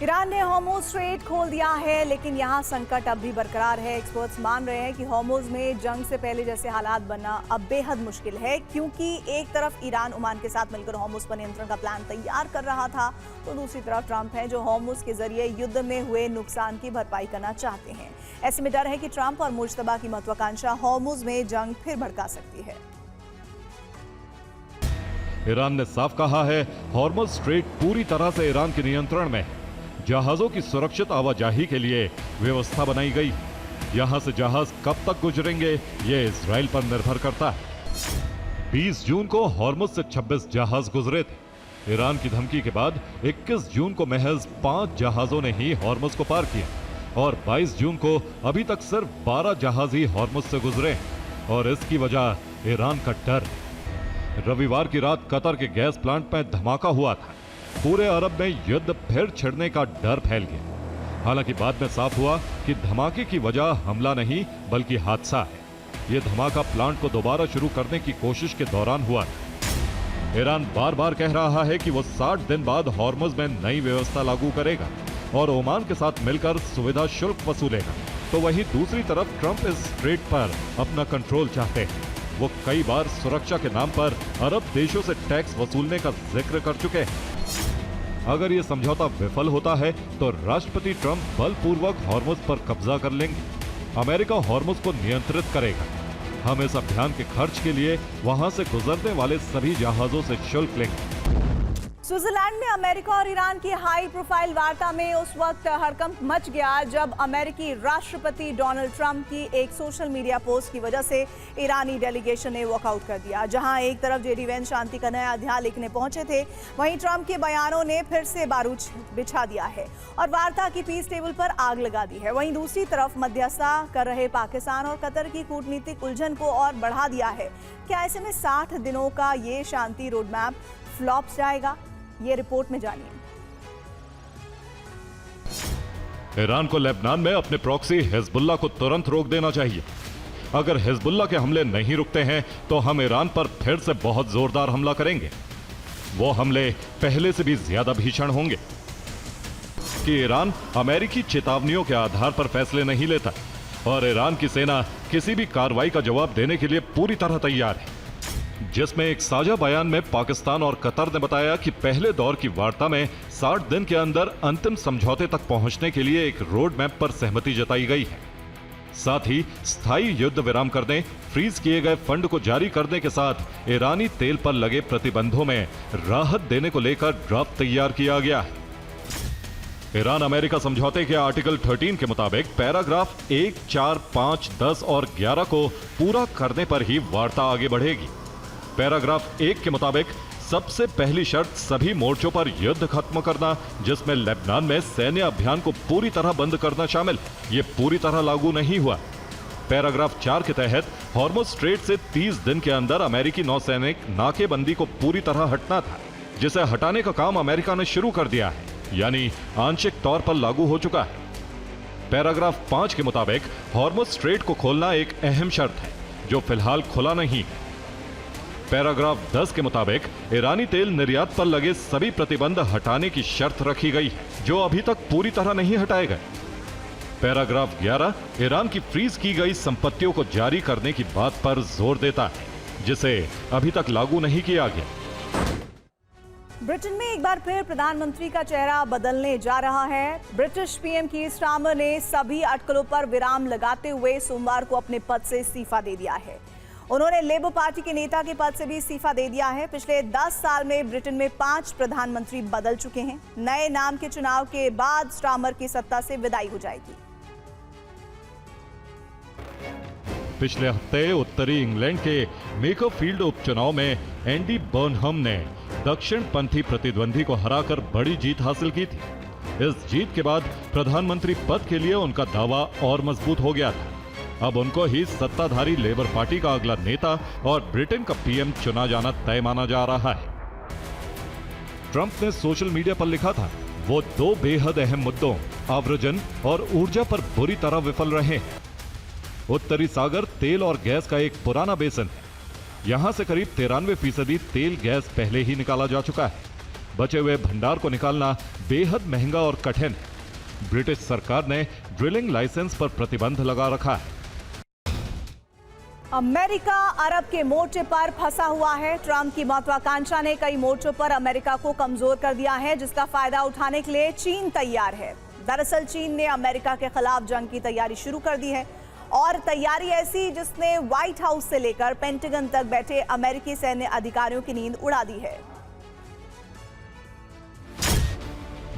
Iran ने Hormuz straight खोल दिया है, लेकिन यहां संकट अब भी बरकरार है। एक्सपर्ट्स मान रहे हैं कि हॉर्मुज़ में जंग से पहले जैसे हालात बनना अब बेहद मुश्किल है, क्योंकि एक तरफ ईरान ओमान के साथ मिलकर हॉर्मुज़ पर नियंत्रण का प्लान तैयार कर रहा था, तो दूसरी तरफ ट्रंप है जो हॉर्मुज़ के जरिए युद्ध में हुए नुकसान की भरपाई करना चाहते हैं। ऐसे में डर है कि ट्रंप और मुश्तबा की महत्वाकांक्षा हॉर्मुज़ में जंग फिर भड़का सकती है। ईरान ने साफ कहा है, हॉर्मुज़ स्ट्रेट पूरी तरह से ईरान के नियंत्रण में है। जहाजों की सुरक्षित आवाजाही के लिए व्यवस्था बनाई गई। यहां से जहाज कब तक गुजरेंगे, ये इजराइल पर निर्भर करता है। 20 जून को हॉर्मुज़ से 26 जहाज गुजरे थे। ईरान की धमकी के बाद 21 जून को महज 5 जहाजों ने ही हॉर्मुज़ को पार किया और 22 जून को अभी तक सिर्फ 12 जहाज ही हॉर्मुज़ से गुजरे और इसकी वजह ईरान का डर है। रविवार की रात कतर के गैस प्लांट में धमाका हुआ था। पूरे अरब में युद्ध फिर छिड़ने का डर फैल गया। हालांकि बाद में साफ हुआ कि धमाके की वजह हमला नहीं बल्कि हादसा है। यह धमाका प्लांट को दोबारा शुरू करने की कोशिश के दौरान हुआ था। ईरान बार बार कह रहा है कि वो 60 दिन बाद हॉर्मुज़ में नई व्यवस्था लागू करेगा और ओमान के साथ मिलकर सुविधा शुल्क वसूलेगा। तो वहीं दूसरी तरफ ट्रंप इस स्ट्रेट पर अपना कंट्रोल चाहते हैं। वो कई बार सुरक्षा के नाम पर अरब देशों से टैक्स वसूलने का जिक्र कर चुके हैं। अगर ये समझौता विफल होता है तो राष्ट्रपति ट्रंप बलपूर्वक हॉर्मुज़ पर कब्जा कर लेंगे। अमेरिका हॉर्मुज़ को नियंत्रित करेगा। हम इस अभियान के खर्च के लिए वहां से गुजरने वाले सभी जहाजों से शुल्क लेंगे। स्विट्जरलैंड में अमेरिका और ईरान की हाई प्रोफाइल वार्ता में उस वक्त हड़कंप मच गया जब अमेरिकी राष्ट्रपति डोनाल्ड ट्रंप की एक सोशल मीडिया पोस्ट की वजह से ईरानी डेलीगेशन ने वॉकआउट कर दिया। जहां एक तरफ जेडी वेंस शांति का नया अध्याय लिखने पहुंचे थे, वहीं ट्रंप के बयानों ने फिर से बारूद बिछा दिया है और वार्ता की पीस टेबल पर आग लगा दी है। वहीं दूसरी तरफ मध्यस्थता कर रहे पाकिस्तान और कतर की कूटनीतिक उलझन को और बढ़ा दिया है। क्या ऐसे में 60 दिनों का ये शांति रोडमैप फ्लॉप जाएगा? ये रिपोर्ट में जानिए। ईरान को लेबनान में अपने प्रॉक्सी हिजबुल्लाह को तुरंत रोक देना चाहिए। अगर हिजबुल्लाह के हमले नहीं रुकते हैं तो हम ईरान पर फिर से बहुत जोरदार हमला करेंगे। वो हमले पहले से भी ज्यादा भीषण होंगे कि ईरान अमेरिकी चेतावनियों के आधार पर फैसले नहीं लेता और ईरान की सेना किसी भी कार्रवाई का जवाब देने के लिए पूरी तरह तैयार है। जिसमें एक साझा बयान में पाकिस्तान और कतर ने बताया कि पहले दौर की वार्ता में 60 दिन के अंदर अंतिम समझौते तक पहुंचने के लिए एक रोड मैप पर सहमति जताई गई है। साथ ही स्थायी युद्ध विराम करने, फ्रीज किए गए फंड को जारी करने के साथ ईरानी तेल पर लगे प्रतिबंधों में राहत देने को लेकर ड्राफ्ट तैयार किया गया है। ईरान अमेरिका समझौते के आर्टिकल 13 के मुताबिक पैराग्राफ 1, 4, 5, 10 और 11 को पूरा करने पर ही वार्ता आगे बढ़ेगी। पैराग्राफ 1 के मुताबिक सबसे पहली शर्त सभी मोर्चों पर युद्ध खत्म करना, जिसमें लेबनान में सैन्य अभियान को पूरी तरह बंद करना शामिल। ये पूरी तरह लागू नहीं हुआ। पैराग्राफ 4 के तहत हॉर्मुज़ स्ट्रेट से 30 दिन के अंदर अमेरिकी नौसैनिक नाकेबंदी को पूरी तरह हटना था, जिसे हटाने का काम अमेरिका ने शुरू कर दिया है, यानी आंशिक तौर पर लागू हो चुका है। पैराग्राफ 5 के मुताबिक हॉर्मुज़ स्ट्रेट को खोलना एक अहम शर्त है, जो फिलहाल खुला नहीं है। पैराग्राफ 10 के मुताबिक ईरानी तेल निर्यात पर लगे सभी प्रतिबंध हटाने की शर्त रखी गई है, जो अभी तक पूरी तरह नहीं हटाए गए। पैराग्राफ 11 ईरान की फ्रीज की गई संपत्तियों को जारी करने की बात पर जोर देता है, जिसे अभी तक लागू नहीं किया गया। ब्रिटेन में एक बार फिर प्रधानमंत्री का चेहरा बदलने जा रहा है। ब्रिटिश पीएम कीर स्टारमर ने सभी अटकलों पर विराम लगाते हुए सोमवार को अपने पद से इस्तीफा दे दिया है। उन्होंने लेबर पार्टी के नेता के पद से भी इस्तीफा दे दिया है। पिछले 10 साल में ब्रिटेन में 5 प्रधानमंत्री बदल चुके हैं। नए नाम के चुनाव के बाद स्टारमर की सत्ता से विदाई हो जाएगी। पिछले हफ्ते उत्तरी इंग्लैंड के मेकरफील्ड उपचुनाव में एंडी बर्नहम ने दक्षिणपंथी प्रतिद्वंदी को हराकर बड़ी जीत हासिल की थी। इस जीत के बाद प्रधानमंत्री पद के लिए उनका दावा और मजबूत हो गया था। अब उनको ही सत्ताधारी लेबर पार्टी का अगला नेता और ब्रिटेन का पीएम चुना जाना तय माना जा रहा है। ट्रंप ने सोशल मीडिया पर लिखा था, वो 2 बेहद अहम मुद्दों आव्रजन और ऊर्जा पर बुरी तरह विफल रहे हैं। उत्तरी सागर तेल और गैस का एक पुराना बेसन है। यहां से करीब 93% तेल गैस पहले ही निकाला जा चुका है। बचे हुए भंडार को निकालना बेहद महंगा और कठिन है। ब्रिटिश सरकार ने ड्रिलिंग लाइसेंस पर प्रतिबंध लगा रखा है। अमेरिका अरब के मोर्चे पर फंसा हुआ है। ट्रंप की महत्वाकांक्षा ने कई मोर्चों पर अमेरिका को कमजोर कर दिया है, जिसका फायदा उठाने के लिए चीन तैयार है। दरअसल चीन ने अमेरिका के खिलाफ जंग की तैयारी शुरू कर दी है, और तैयारी ऐसी जिसने व्हाइट हाउस से लेकर पेंटागन तक बैठे अमेरिकी सैन्य अधिकारियों की नींद उड़ा दी है।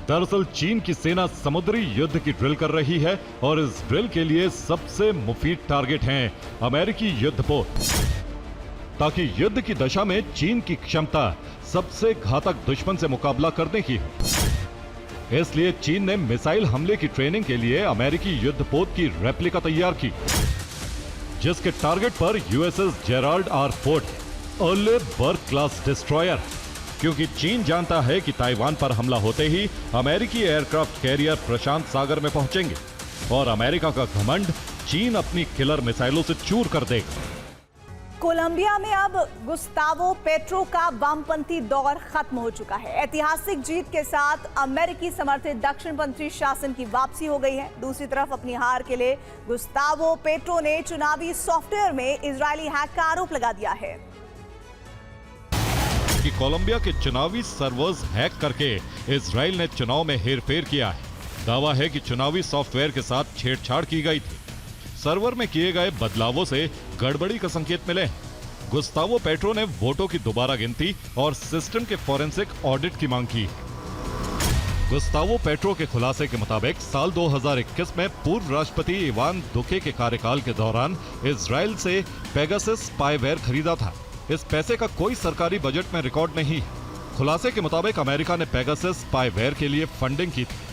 दरअसल चीन की सेना समुद्री युद्ध की ड्रिल कर रही है, और इस ड्रिल के लिए सबसे मुफीद टारगेट हैं अमेरिकी युद्धपोत, ताकि युद्ध की दशा में चीन की क्षमता सबसे घातक दुश्मन से मुकाबला करने की हो। इसलिए चीन ने मिसाइल हमले की ट्रेनिंग के लिए अमेरिकी युद्धपोत की रेप्लिका तैयार की, जिसके टारगेट पर यूएसएस जेराल्ड आर फोर्ड अर्ले बर्ग क्लास डिस्ट्रॉयर, क्योंकि चीन जानता है कि ताइवान पर हमला होते ही अमेरिकी एयरक्राफ्ट कैरियर प्रशांत सागर में पहुंचेंगे, और अमेरिका का घमंड चीन अपनी किलर मिसाइलों से चूर कर देगा। कोलंबिया में अब गुस्तावो पेट्रो का वामपंथी दौर खत्म हो चुका है। ऐतिहासिक जीत के साथ अमेरिकी समर्थित दक्षिणपंथी शासन की वापसी हो गई है। दूसरी तरफ अपनी हार के लिए गुस्तावो पेट्रो ने चुनावी सॉफ्टवेयर में इजरायली हैक का आरोप लगा दिया है कि कोलंबिया के चुनावी सर्वर्स हैक करके इजराइल ने चुनाव में हेरफेर किया है। दावा है कि चुनावी सॉफ्टवेयर के साथ छेड़छाड़ की गई थी। सर्वर में किए गए बदलावों से गड़बड़ी का संकेत मिले। गुस्तावो पेट्रो ने वोटों की दोबारा गिनती और सिस्टम के फॉरेंसिक ऑडिट की मांग की। गुस्तावो पेट्रो के खुलासे के मुताबिक साल 2021 में पूर्व राष्ट्रपति इवान दुके के कार्यकाल के दौरान इजराइल से पेगासस स्पाईवेयर खरीदा था। इस पैसे का कोई सरकारी बजट में रिकॉर्ड नहीं। खुलासे के मुताबिक अमेरिका ने पेगासस स्पाईवेयर के लिए फंडिंग की थी।